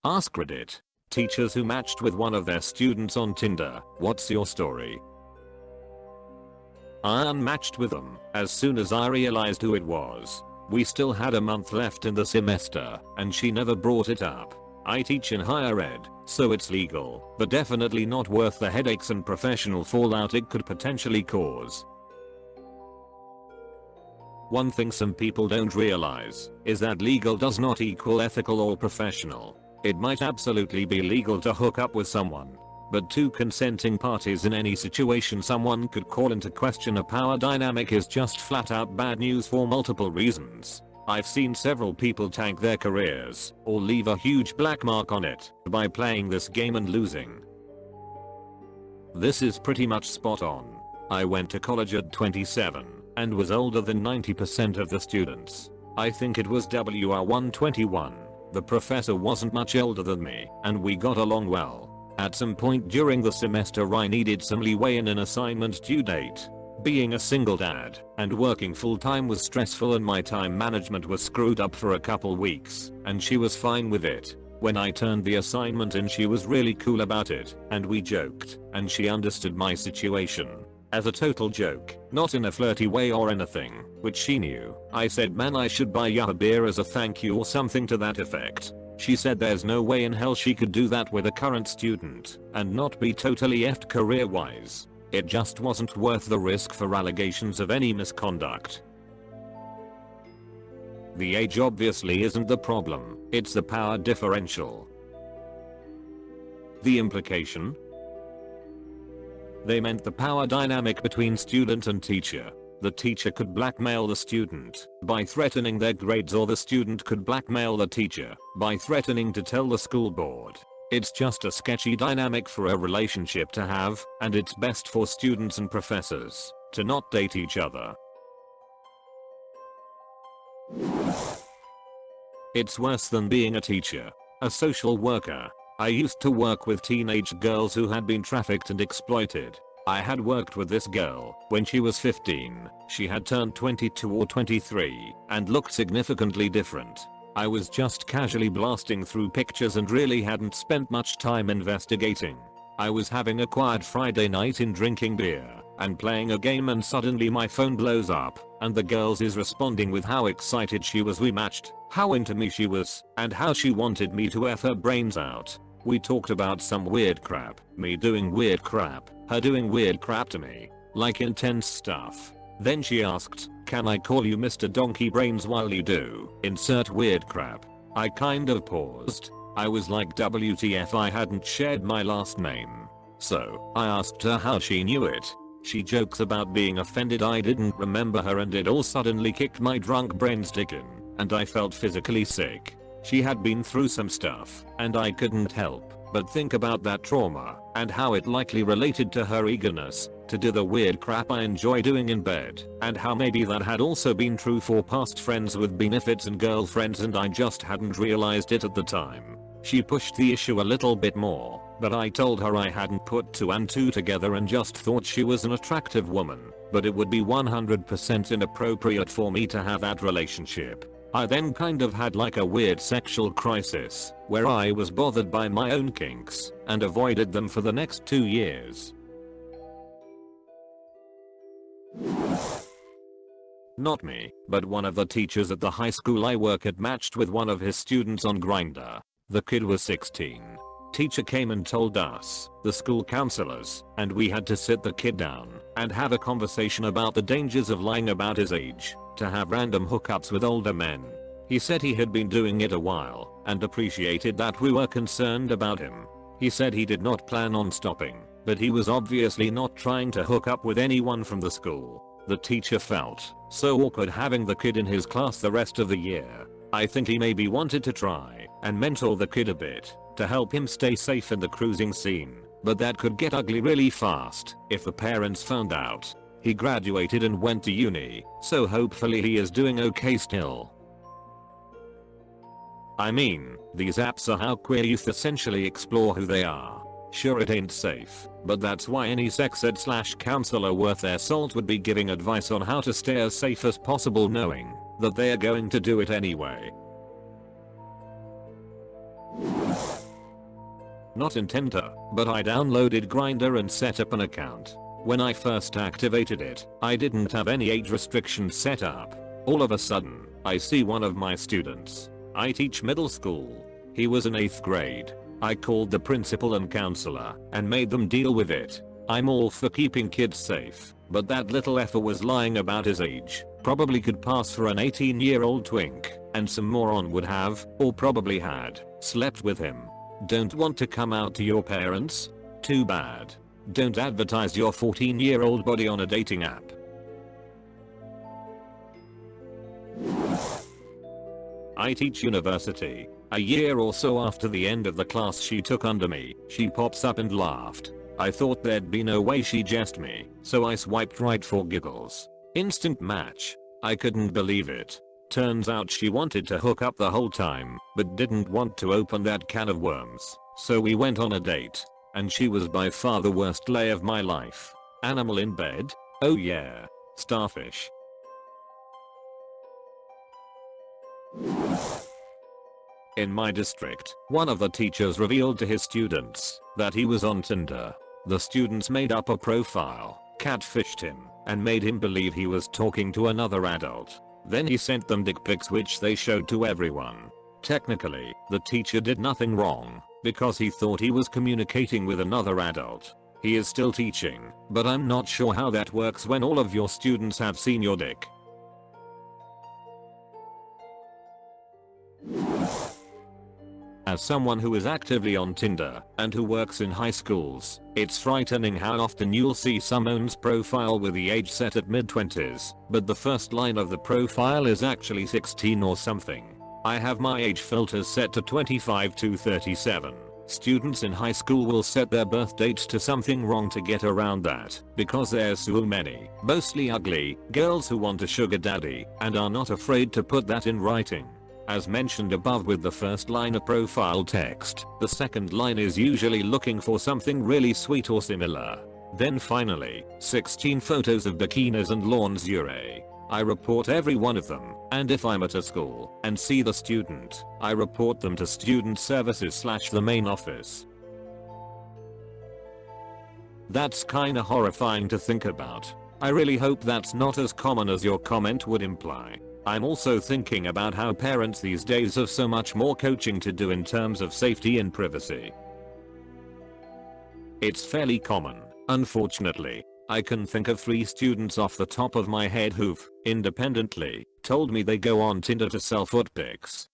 AskReddit. Teachers who matched with one of their students on Tinder. What's your story? I unmatched with them as soon as I realized who it was. We still had a month left in the semester, and she never brought it up. I teach in higher ed, so it's legal, but definitely not worth the headaches and professional fallout it could potentially cause. One thing some people don't realize is that legal does not equal ethical or professional. It might absolutely be legal to hook up with someone, but two consenting parties in any situation someone could call into question a power dynamic is just flat out bad news for multiple reasons. I've seen several people tank their careers or leave a huge black mark on it by playing this game and losing. This is pretty much spot on. I went to college at 27 and was older than 90% of the students. I think it was WR121. The professor wasn't much older than me, and we got along well. At some point during the semester I needed some leeway in an assignment due date. Being a single dad and working full time was stressful and my time management was screwed up for a couple weeks, and she was fine with it. When I turned the assignment in she was really cool about it, and we joked, and she understood my situation. As a total joke, not in a flirty way or anything, which she knew, I said, man, I should buy you a beer as a thank you or something to that effect. She said there's no way in hell she could do that with a current student and not be totally effed career wise. It just wasn't worth the risk for allegations of any misconduct. The age obviously isn't the problem, it's the power differential. The implication? They meant the power dynamic between student and teacher. The teacher could blackmail the student by threatening their grades, or the student could blackmail the teacher by threatening to tell the school board. It's just a sketchy dynamic for a relationship to have, and it's best for students and professors to not date each other. It's worse than being a teacher, a social worker. I used to work with teenage girls who had been trafficked and exploited. I had worked with this girl when she was 15. She had turned 22 or 23 and looked significantly different. I was just casually blasting through pictures and really hadn't spent much time investigating. I was having a quiet Friday night in drinking beer and playing a game, and suddenly my phone blows up and the girl is responding with how excited she was we matched, how into me she was, and how she wanted me to F her brains out. We talked about some weird crap, me doing weird crap, her doing weird crap to me, like intense stuff. Then she asked, can I call you Mr. Donkey Brains while you do insert weird crap? I kind of paused. I was like, WTF, I hadn't shared my last name. So I asked her how she knew it. She jokes about being offended I didn't remember her, and it all suddenly kicked my drunk brain stick in, and I felt physically sick. She had been through some stuff, and I couldn't help but think about that trauma and how it likely related to her eagerness to do the weird crap I enjoy doing in bed, and how maybe that had also been true for past friends with benefits and girlfriends, and I just hadn't realized it at the time. She pushed the issue a little bit more, but I told her I hadn't put two and two together and just thought she was an attractive woman, but it would be 100% inappropriate for me to have that relationship. I then kind of had like a weird sexual crisis where I was bothered by my own kinks and avoided them for the next 2 years. Not me, but one of the teachers at the high school I work at matched with one of his students on Grindr. The kid was 16. Teacher came and told us, the school counselors, and we had to sit the kid down and have a conversation about the dangers of lying about his age to have random hookups with older men. He said he had been doing it a while and appreciated that we were concerned about him. He said he did not plan on stopping, but he was obviously not trying to hook up with anyone from the school. The teacher felt so awkward having the kid in his class the rest of the year. I think he maybe wanted to try and mentor the kid a bit to help him stay safe in the cruising scene, but that could get ugly really fast if the parents found out. He graduated and went to uni, so hopefully he is doing okay still. I mean, these apps are how queer youth essentially explore who they are. Sure, it ain't safe, but that's why any sex ed / counselor worth their salt would be giving advice on how to stay as safe as possible, knowing that they are going to do it anyway. not in Tinder, but I downloaded Grindr and set up an account. When I first activated it, I didn't have any age restrictions set up. All of a sudden, I see one of my students. I teach middle school. He was in 8th grade. I called the principal and counselor and made them deal with it. I'm all for keeping kids safe, but that little effer was lying about his age. Probably could pass for an 18-year-old twink, and some moron would have, or probably had, slept with him. Don't want to come out to your parents? Too bad. Don't advertise your 14-year-old body on a dating app. I teach university. A year or so after the end of the class she took under me, she pops up and laughed. I thought there'd be no way she jest me, so I swiped right for giggles. Instant match. I couldn't believe it. Turns out she wanted to hook up the whole time, but didn't want to open that can of worms. So we went on a date. And she was by far the worst lay of my life. Animal in bed? Oh yeah. Starfish. In my district, one of the teachers revealed to his students that he was on Tinder. The students made up a profile, catfished him, and made him believe he was talking to another adult. Then he sent them dick pics which they showed to everyone. Technically, the teacher did nothing wrong, because he thought he was communicating with another adult. He is still teaching, but I'm not sure how that works when all of your students have seen your dick. As someone who is actively on Tinder and who works in high schools, it's frightening how often you'll see someone's profile with the age set at mid-20s, but the first line of the profile is actually 16 or something. I have my age filters set to 25 to 37. Students in high school will set their birth dates to something wrong to get around that, because there's so many, mostly ugly, girls who want a sugar daddy, and are not afraid to put that in writing. As mentioned above with the first line of profile text, the second line is usually looking for something really sweet or similar. Then finally, 16 photos of bikinis and lingerie. I report every one of them, and if I'm at a school and see the student, I report them to student services / the main office. That's kinda horrifying to think about. I really hope that's not as common as your comment would imply. I'm also thinking about how parents these days have so much more coaching to do in terms of safety and privacy. It's fairly common, unfortunately. I can think of 3 students off the top of my head who've, independently, told me they go on Tinder to sell foot pics.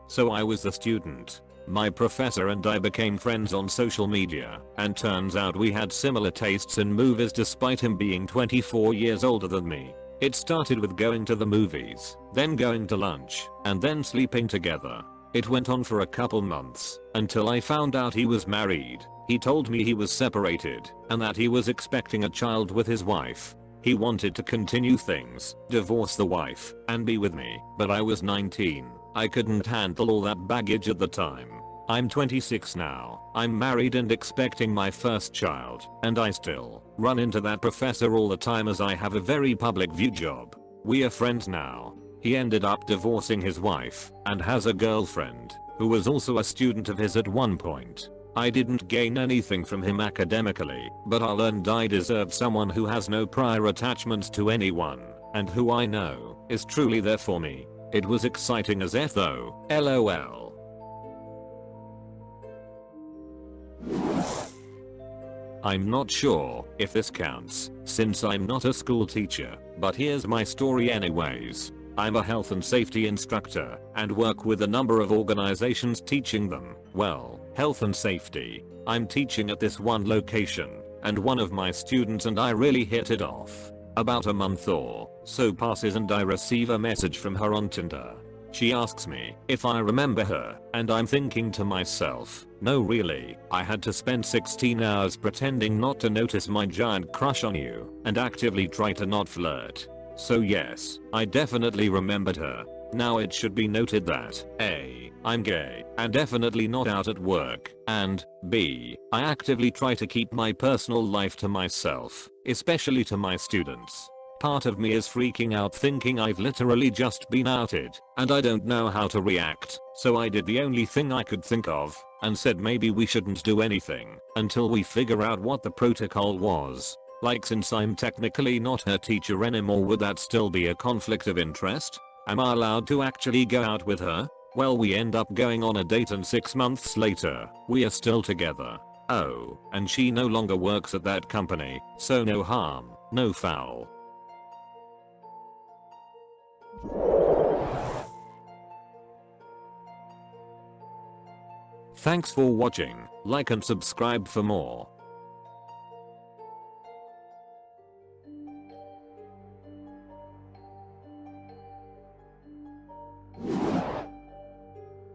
So I was the student. My professor and I became friends on social media, and turns out we had similar tastes in movies despite him being 24 years older than me. It started with going to the movies, then going to lunch, and then sleeping together. It went on for a couple months, until I found out he was married. He told me he was separated, and that he was expecting a child with his wife. He wanted to continue things, divorce the wife, and be with me, but I was 19. I couldn't handle all that baggage at the time. I'm 26 now, I'm married and expecting my first child, and I still run into that professor all the time as I have a very public view job. We are friends now. He ended up divorcing his wife and has a girlfriend who was also a student of his at one point. I didn't gain anything from him academically, but I learned I deserve someone who has no prior attachments to anyone and who I know is truly there for me. It was exciting as F though, lol. I'm not sure if this counts since I'm not a school teacher, but here's my story anyways. I'm a health and safety instructor and work with a number of organizations teaching them, well, health and safety. I'm teaching at this one location, and one of my students and I really hit it off. About a month or so passes and I receive a message from her on Tinder. She asks me if I remember her, and I'm thinking to myself, no really, I had to spend 16 hours pretending not to notice my giant crush on you and actively try to not flirt. So yes, I definitely remembered her. Now it should be noted that A, I'm gay and definitely not out at work, and B, I actively try to keep my personal life to myself, especially to my students. Part of me is freaking out thinking I've literally just been outed and I don't know how to react, so I did the only thing I could think of and said maybe we shouldn't do anything until we figure out what the protocol was. Like, since I'm technically not her teacher anymore, would that still be a conflict of interest? Am I allowed to actually go out with her? Well, we end up going on a date and 6 months later, we are still together. Oh, and she no longer works at that company, so no harm, no foul. Thanks for watching, like and subscribe for more.